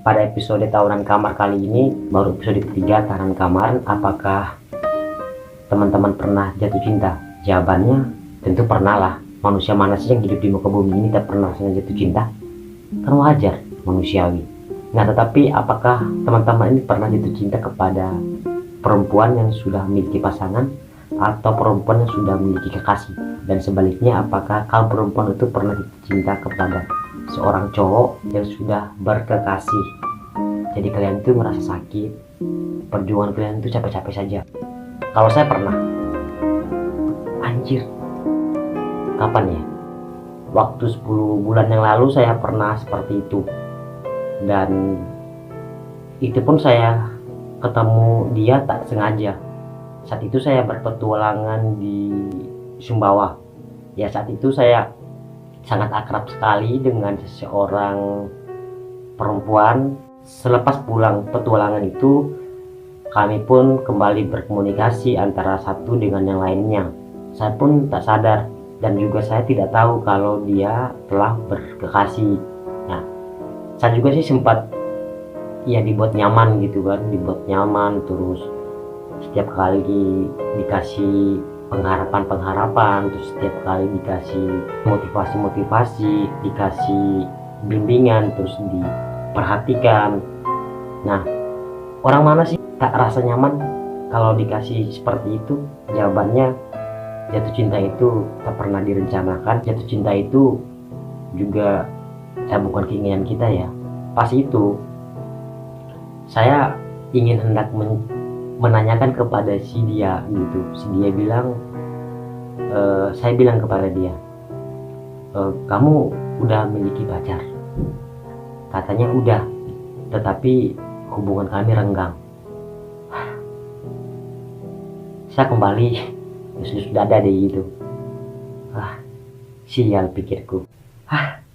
Pada episode Tawuran Kamar kali ini, baru episode ketiga Tahanan Kamar. Apakah teman-teman pernah jatuh cinta? Jawabannya tentu pernah lah. Manusia mana sih yang hidup di muka bumi ini tak pernah rasanya jatuh cinta? Kan wajar, manusiawi. Nah, tetapi apakah teman-teman ini pernah jatuh cinta kepada perempuan yang sudah memiliki pasangan atau perempuan yang sudah memiliki kekasih? Dan sebaliknya, apakah kaum perempuan itu pernah jatuh cinta kepada seorang cowok yang sudah berkekasih? Jadi kalian itu merasa sakit, perjuangan kalian itu capek-capek saja. Kalau saya pernah. Anjir, kapan ya? Waktu 10 bulan yang lalu saya pernah seperti itu. Dan itu pun saya ketemu dia tak sengaja. Saat itu saya berpetualangan di Sumbawa. Ya, saat itu saya sangat akrab sekali dengan seseorang perempuan. Selepas pulang petualangan itu, kami pun kembali berkomunikasi antara satu dengan yang lainnya. Saya pun tak sadar dan juga saya tidak tahu kalau dia telah berkekasih. Nah, saya juga sih sempat ya dibuat nyaman gitu kan, dibuat nyaman, terus setiap kali dikasih pengharapan, terus setiap kali dikasih motivasi, dikasih bimbingan, terus diperhatikan. Nah, orang mana sih tak rasa nyaman kalau dikasih seperti itu? Jawabannya, jatuh cinta itu tak pernah direncanakan. Jatuh cinta itu juga bukan keinginan kita ya. Pas itu saya ingin hendak menanyakan kepada si dia gitu. Si dia bilang, saya bilang kepada dia, kamu udah memiliki pacar? Katanya udah, tetapi hubungan kami renggang. Saya kembali sudah ada deh gitu. Sial, pikirku.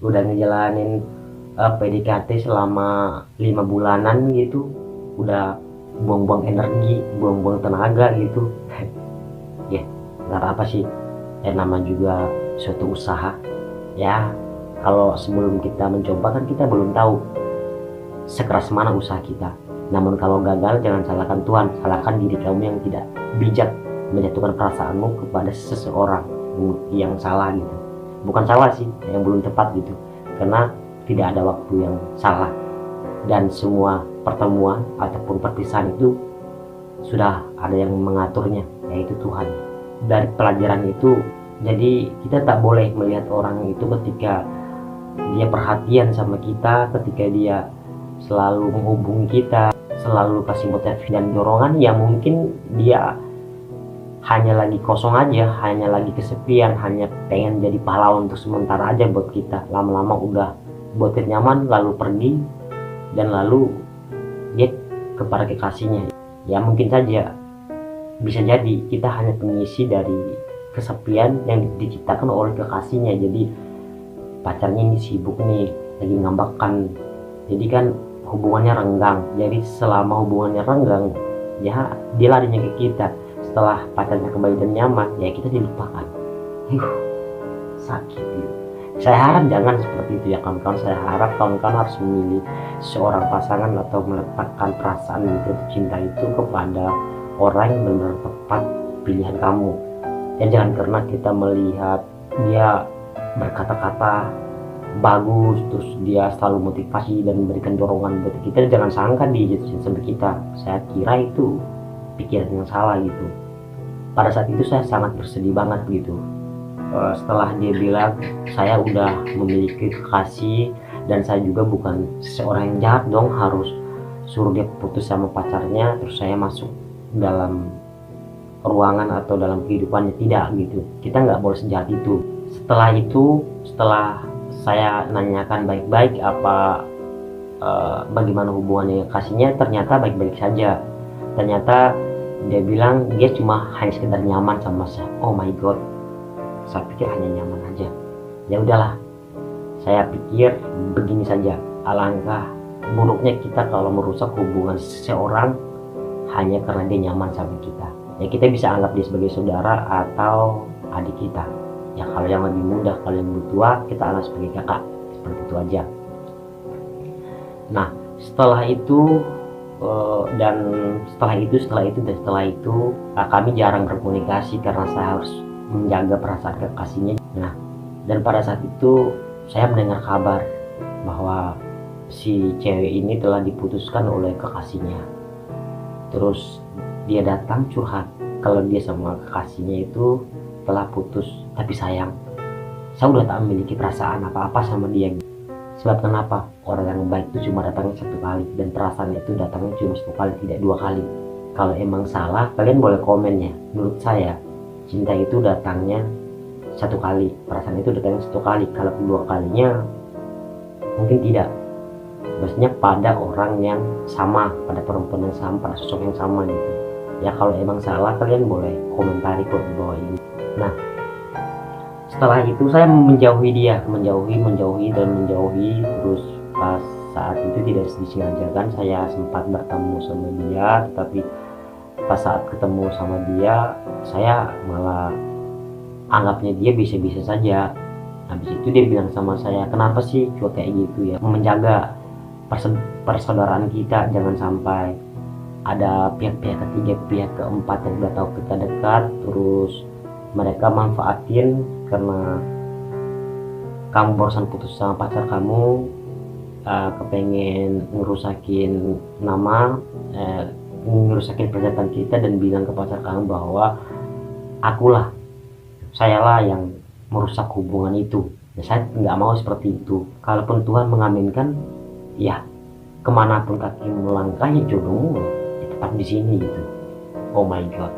Udah ngejalanin PDKT selama 5 bulanan gitu, udah buang-buang energi, buang-buang tenaga gitu. Ya, nggak apa-apa sih. Nama juga suatu usaha. Ya, kalau sebelum kita mencoba kan kita belum tahu sekeras mana usaha kita. Namun kalau gagal, jangan salahkan Tuhan, salahkan diri kamu yang tidak bijak menjatuhkan perasaanmu kepada seseorang yang salah gitu. Bukan salah sih, yang belum tepat gitu. Karena tidak ada waktu yang salah. Dan semua pertemuan ataupun perpisahan itu sudah ada yang mengaturnya, yaitu Tuhan. Dari pelajaran itu, jadi kita tak boleh melihat orang itu ketika dia perhatian sama kita, ketika dia selalu menghubungi kita, selalu kasih motivasi dan dorongan, ya mungkin dia hanya lagi kosong aja, hanya lagi kesepian, hanya pengen jadi pahlawan untuk sementara aja buat kita. Lama-lama udah buat kita nyaman, lalu pergi, dan lalu dia kepada kekasihnya. Ya mungkin saja, bisa jadi kita hanya pengisi dari kesepian yang diciptakan oleh kekasihnya. Jadi pacarnya ini sibuk nih, lagi ngambekkan, jadi kan hubungannya renggang. Jadi selama hubungannya renggang, ya dia larinya ke kita. Setelah pacarnya kembali dan nyaman, ya kita dilupakan. Sakit gitu. Saya harap jangan seperti itu ya kawan-kawan. Saya harap kawan-kawan harus memilih seorang pasangan atau meletakkan perasaan jatuh cinta itu kepada orang yang benar-benar tepat pilihan kamu. Dan jangan karena kita melihat dia berkata-kata bagus, terus dia selalu motivasi dan memberikan dorongan buat kita, jangan sangka dia jatuh cinta sama kita. Saya kira itu pikiran yang salah gitu. Pada saat itu saya sangat bersedih banget gitu. Setelah dia bilang saya udah memiliki kekasih dan saya juga bukan seorang yang jahat dong, harus suruh dia putus sama pacarnya terus saya masuk dalam ruangan atau dalam kehidupannya. Tidak gitu, kita nggak boleh sejahat itu. Setelah itu, setelah saya nanyakan baik-baik bagaimana hubungannya kasihnya, ternyata baik-baik saja. Ternyata dia bilang dia cuma hanya sekedar nyaman sama saya. Oh my god, saya pikir hanya nyaman aja. Ya udahlah, saya pikir begini saja, alangkah buruknya kita kalau merusak hubungan seseorang hanya karena dia nyaman sama kita. Ya kita bisa anggap dia sebagai saudara atau adik kita. Ya kalau yang lebih muda, kalau yang lebih tua, kita anggap sebagai kakak. Seperti itu aja. Nah, Setelah itu dan setelah itu kami jarang berkomunikasi karena saya harus menjaga perasaan kekasihnya. Nah, dan pada saat itu saya mendengar kabar bahwa si cewek ini telah diputuskan oleh kekasihnya. Terus dia datang curhat kalau dia sama kekasihnya itu telah putus, tapi sayang, saya udah tak memiliki perasaan apa-apa sama dia. Sebab kenapa? Orang yang baik itu cuma datangnya satu kali, dan perasaan itu datangnya cuma satu kali, tidak dua kali. Kalau emang salah, kalian boleh komen ya. Menurut saya, cinta itu datangnya satu kali, perasaan itu datangnya satu kali. Kalau kedua kalinya mungkin tidak. Maksudnya pada orang yang sama, pada perempuan yang sama, pada sosok yang sama gitu. Ya kalau emang salah, kalian boleh komentari kok di bawah ini. Nah, setelah itu saya menjauhi dia, menjauhi, terus pas saat itu tidak disengajakan saya sempat bertemu sama dia, tetapi pas saat ketemu sama dia saya malah anggapnya dia bisa-bisa saja. Habis itu dia bilang sama saya, kenapa sih cuma kayak gitu ya, menjaga persaudaraan kita, jangan sampai ada pihak-pihak ketiga, pihak keempat yang udah tahu kita dekat, terus mereka manfaatin karena kamu barusan putus sama pacar kamu, kepengen ngerusakin nama, ngerusakin pernyataan kita, dan bilang ke pacar kamu bahwa sayalah yang merusak hubungan itu. Ya, saya nggak mau seperti itu. Kalaupun Tuhan mengaminkan, ya kemanapun kaki melangkah ya jodohmu ya tetap di sini gitu. Oh my god.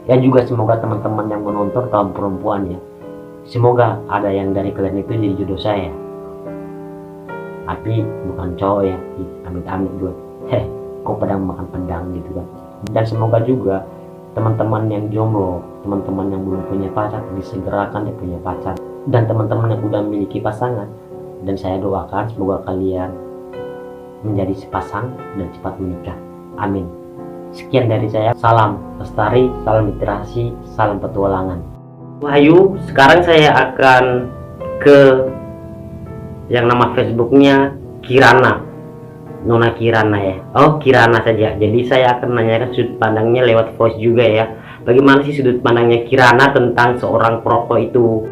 Ya juga semoga teman-teman yang menonton kaum perempuan ya, semoga ada yang dari kalian itu jadi jodoh saya. Tapi bukan cowok ya, amit-amit gue. Kok pedang makan pedang gitu kan. Dan semoga juga teman-teman yang jomblo, teman-teman yang belum punya pacar, disegerakan dia punya pacar. Dan teman-teman yang udah memiliki pasangan, dan saya doakan semoga kalian menjadi sepasang dan cepat menikah. Amin. Sekian dari saya, salam lestari, salam literasi, salam petualangan. Wahyu, sekarang saya akan ke yang nama Facebooknya Kirana, Nona Kirana ya. Oh, Kirana saja. Jadi saya akan menanyakan sudut pandangnya lewat voice juga ya. Bagaimana sih sudut pandangnya Kirana tentang seorang perokok itu?